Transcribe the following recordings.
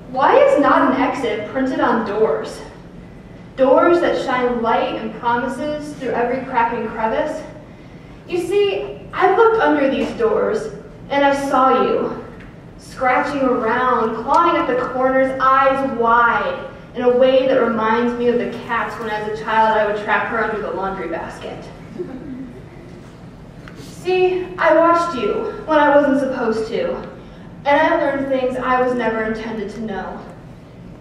Why is not an exit printed on doors? Doors that shine light and promises through every crack and crevice? You see, I looked under these doors, and I saw you, scratching around, clawing at the corners, eyes wide, in a way that reminds me of the cats when as a child I would trap her under the laundry basket. See, I watched you when I wasn't supposed to, and I learned things I was never intended to know.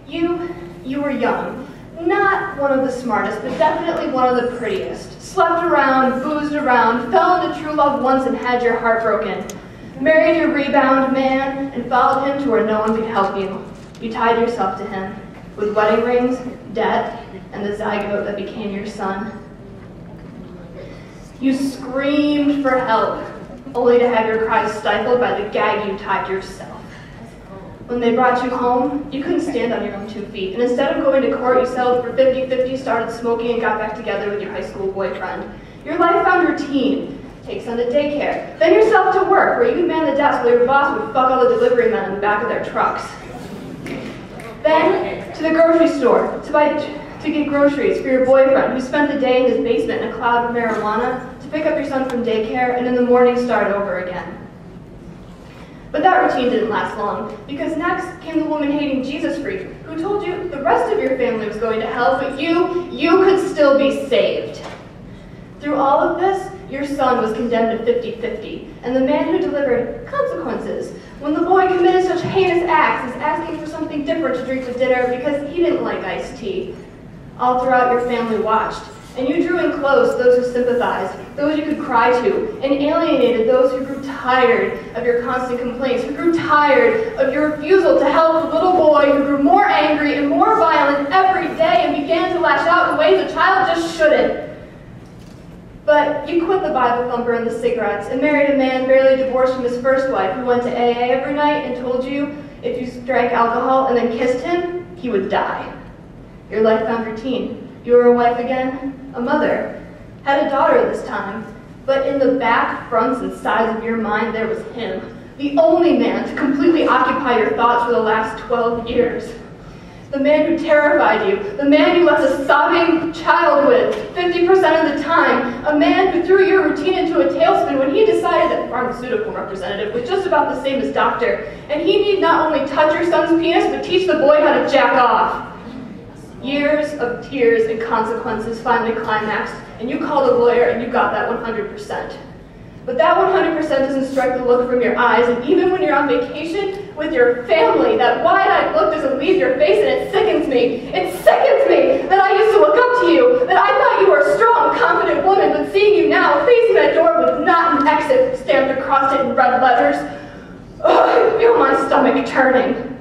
You were young, not one of the smartest, but definitely one of the prettiest. Slept around, boozed around, fell into true love once and had your heart broken. Married your rebound man and followed him to where no one could help you. You tied yourself to him with wedding rings, debt, and the zygote that became your son. You screamed for help, only to have your cries stifled by the gag you tied yourself. When they brought you home, you couldn't stand on your own 2 feet, and instead of going to court, you settled for 50-50, started smoking, and got back together with your high school boyfriend. Your life found routine. Take son to daycare, then yourself to work, where you could man the desk while your boss would fuck all the delivery men in the back of their trucks. Then to the grocery store to get groceries for your boyfriend, who spent the day in his basement in a cloud of marijuana, to pick up your son from daycare, and in the morning start over again. But that routine didn't last long, because next came the woman-hating Jesus freak, who told you the rest of your family was going to hell, but you could still be saved. Through all of this, your son was condemned to 50-50, and the man who delivered consequences when the boy committed such heinous acts as asking for something different to drink with dinner because he didn't like iced tea. All throughout, your family watched, and you drew in close those who sympathized, those you could cry to, and alienated those who grew tired of your constant complaints, who grew tired of your refusal to help the little boy who grew more angry and more violent every day and began to lash out in ways a child just shouldn't. But you quit the Bible thumper and the cigarettes and married a man barely divorced from his first wife who went to AA every night and told you if you drank alcohol and then kissed him, he would die. Your life found routine. You were a wife again, a mother, had a daughter this time, but in the back, fronts, and sides of your mind there was him, the only man to completely occupy your thoughts for the last 12 years. The man who terrified you, the man you left a sobbing child with 50% of the time, a man who threw your routine into a tailspin when he decided that pharmaceutical representative was just about the same as doctor, and he need not only touch your son's penis, but teach the boy how to jack off. Years of tears and consequences finally climaxed, and you called a lawyer and you got that 100%. But that 100% doesn't strike the look from your eyes, and even when you're on vacation with your family, that wide-eyed look doesn't leave your face, and it sickens me. It sickens me that I used to look up to you, that I thought you were a strong, confident woman, but seeing you now, facing that door with not an exit stamped across it in red letters, I feel my stomach turning.